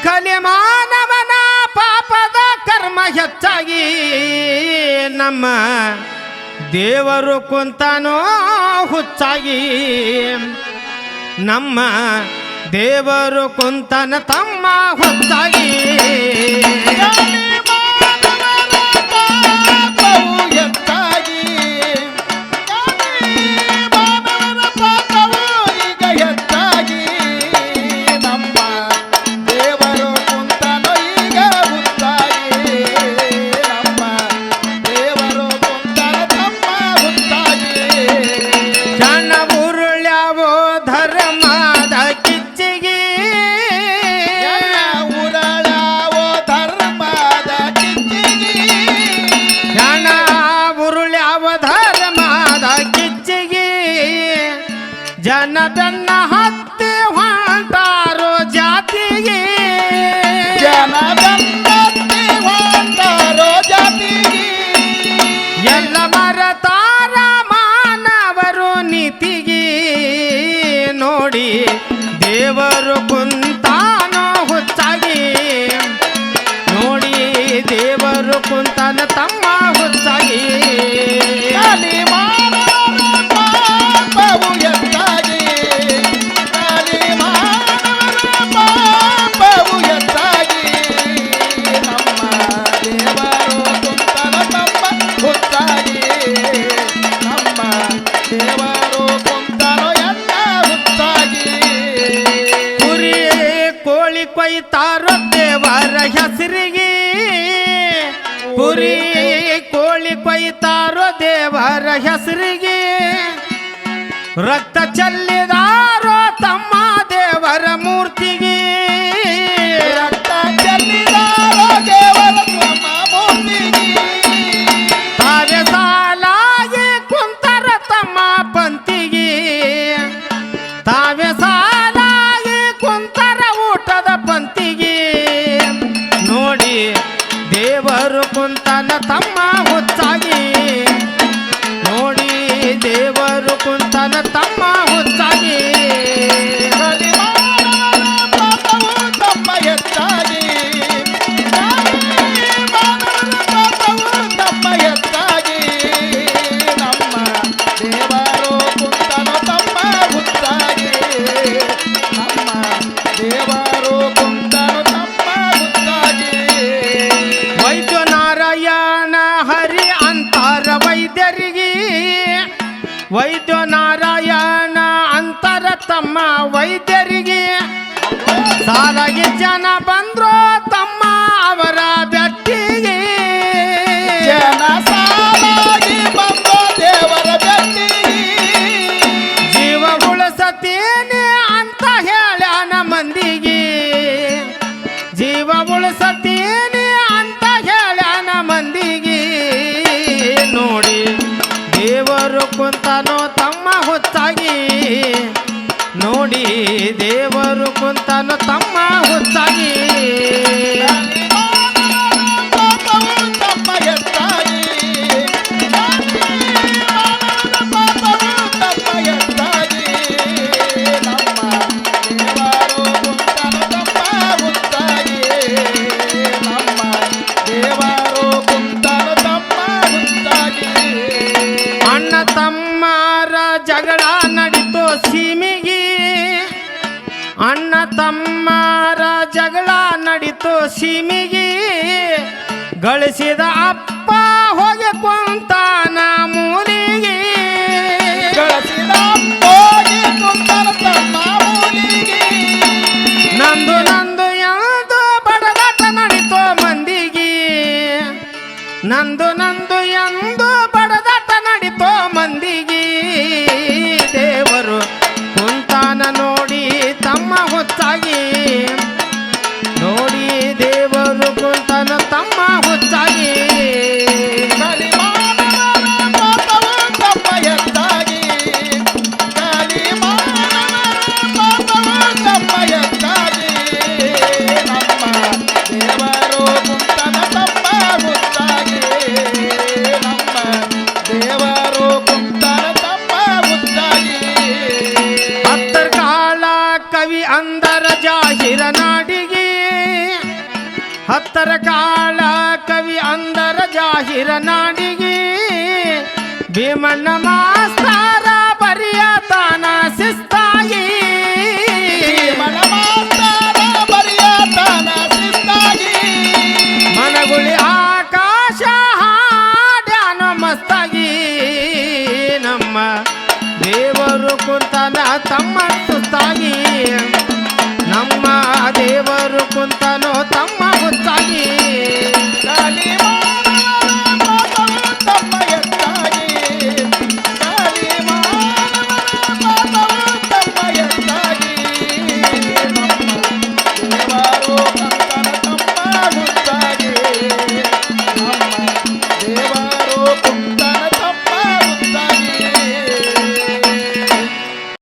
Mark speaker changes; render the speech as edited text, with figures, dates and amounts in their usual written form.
Speaker 1: ಕಲಿ ಮಾನವನ ಪಾಪದ ಕರ್ಮ ಹೆಚ್ಚಾಗಿ ನಮ್ಮ ದೇವರು ಕುಂತನೋ ಹುಚ್ಚಾಗಿ ನಮ್ಮ ದೇವರು ಕುಂತನ ತಮ್ಮ ಹುಚ್ಚಾಗಿ ಜನ ಬೆನ್ನ ಹತ್ತಿ ಹೊಂಟಾರೋ ಜಾತಿಗೆ
Speaker 2: ಜನ ಬೆನ್ನ ಹತ್ತಿ ಹೊಂಟಾರೋ ಜಾತಿಗೆ
Speaker 1: ಎಲ್ಲ ಮರತಾರ ಮಾನವರು ನೀತಿಗೆ ನೋಡಿ ದೇವರು ಕುಂತಾನೋ ಹುಚ್ಚಾಗಿ ನೋಡಿ ದೇವರು ಕುಂತಾನ ತಮ್ಮ ಹುಚ್ಚಾಗಿ ಕೊಯ್ತಾರೋ ದೇವರ ಹೆಸರಿಗೆ ಕುರಿ ಕೋಳಿ ಕೊಯ್ತಾರೋ ದೇವರ ಹೆಸರಿಗೆ ರಕ್ತ ಚೆಲ್ಲಿದಾರೋ ತಮ್ಮ ದೇವರ ಮೂರ್ತಿಗೆ
Speaker 2: ರಕ್ತ ಚೆಲ್ಲಿದಾರೋ ದೇವರ ತಮ್ಮ ಮೂರ್ತಿಗೆ
Speaker 1: ತಾವೇ ಸಾಲಾಗಿ ಕುಂತರ ತಮ್ಮ ಪಂತಿಗೆ ತಾವೇ ಸಾಲಾಗಿ ಕುಂತರ ಊಟದ ಪಂತಿಗೆ ನೋಡಿ ದೇವರು ಕುಂತನ ತಮ್ಮ ಹುಚ್ಚಾಗಿ ನೋಡಿ ದೇವರು ಕುಂತನ ತಮ್ಮ ಹುಚ್ಚಾಗಿ
Speaker 2: ತಮ್ಮ ಹೆಚ್ಚಾಗಿ ತಮ್ಮ ಹೆಚ್ಚಾಗಿ ನಮ್ಮ ದೇವರು ಕುಂತನು ತಮ್ಮ ಹುಚ್ಚಾಗಿ ನಮ್ಮ ದೇವರು ಕುಂತನು ತಮ್ಮ ಹುಚ್ಚಾಗಿ
Speaker 1: ವೈದ್ಯ ನಾರಾಯಣ ಹರಿ ಅಂತಾರ ವೈದ್ಯರಿಗೆ ವೈದ್ಯ ನಾರಾಯಣ ಅಂತರ ತಮ್ಮ ವೈದ್ಯರಿಗೆ ಸಾಲಾಗಿ ಜನ ಬಂದ್ರು ತಮ್ಮ ಅವರ ಬೆಟ್ಟಿಗೆ
Speaker 2: ಜನ ಸಾಲಾಗಿ ಬಂದು ದೇವರ ಬೆಟ್ಟಿಗೆ
Speaker 1: ಜೀವ ಉಳಿಸತೇನೆ ಅಂತ ಹೇಳ್ಯಾನ ಮಂದಿಗೆ ಜೀವ ಉಳಿಸತೇನೆ ಅಂತ ಹೇಳ್ಯಾನ ಮಂದಿಗೆ ನೋಡಿ ದೇವರು ಕುಂತನೋ ತಮ್ಮ ಹುಚ್ಚಾಗಿ ನೋಡಿ ದೇವರು ಕುಂತನೋ ತಮ್ಮ ಹುಚ್ಚಾಗಿ
Speaker 2: ತಮ್ಮ ಹೆಚ್ಚಾಗಿ ತಮ್ಮ ಹೆಚ್ಚಾಗಿ ನಮ್ಮ ದೇವರು ಕುಂತನು ತಮ್ಮ ಹುಚ್ಚಾಗಿ ನಮ್ಮ ದೇವರು ಕುಂತನು ತಮ್ಮ ಹುಚ್ಚಾಗಿ
Speaker 1: ಅಣ್ಣ ತಮ್ಮರ ಜಗಳ ನಡೀತೋ ಸೀಮಿಗೆ ಅಣ್ಣ ತಮ್ಮರ ಜಗಳ ನಡೀತೋ ಸೀಮಿಗೆ ಗಳಿಸಿದ ಅಪ್ಪ ಹೋಗಿ ಕುಂತಾನ ಮೂಲಿಗೆ
Speaker 2: ಗಳಿಸಿದ ಹೋಗಿ ಕುಂತನು ತಮ್ಮ ಮೂಲಿಗೆ
Speaker 1: ನಂದು ನಂದು ಎಂದು ಬಡದಾಟ ನಡೀತೋ ಮಂದಿಗೆ ನಂದು ನಂದು ಎಂದು ಬಡದಾಟ ನಡೀತೋ ಮಂದಿಗೆ ದೇವರು ಕುಂತಾನ ನೋಡಿ ತಮ್ಮ ಹುಚ್ಚಾಗಿ ನೋಡಿ ದೇವರು ಕುಂತಾನ ತಮ್ಮ ಹುಚ್ಚಾಗಿ
Speaker 2: ತಮ್ಮ ಹೆಚ್ಚಾಗಿ ತಮ್ಮ ಹೆಚ್ಚಾಗಿ ನಮ್ಮ ದೇವರು ಕುಂತನ ತಮ್ಮ ಹುಚ್ಚಾಗಿ ನಮ್ಮ ದೇವರು ಕುಂತನ ತಮ್ಮ ಹುಚ್ಚಾಗಿ
Speaker 1: ಹತ್ತರ ಕಾಲ ಕವಿ ಅಂದರ ಜಾಹಿರನ ಹತ್ತರ ಕಾಳ ಕವಿ ಅಂದರ ಜಾಹಿರ ನಾಡಿಗೆ ಭೀಮಣ್ಣ ಮಾಸ್ತರ ಬರಿಯ ತಾನ ಶಿಸ್ತಾಗಿ
Speaker 2: ಮನಮಾಸ್ತರ ಬರಿಯತನ ಶಿಸ್ತಾಗಿ
Speaker 1: ಮನಗುಳಿ ಆಕಾಶ ಹಾಡ್ಯಾನ ಮಸ್ತಾಗಿ ನಮ್ಮ ದೇವರು ಕುಂತನ ತಮ್ಮ ಸುಸ್ತಾಗಿ ನಮ್ಮ ದೇವರು ಕುಂತನೋ ತಮ್ಮ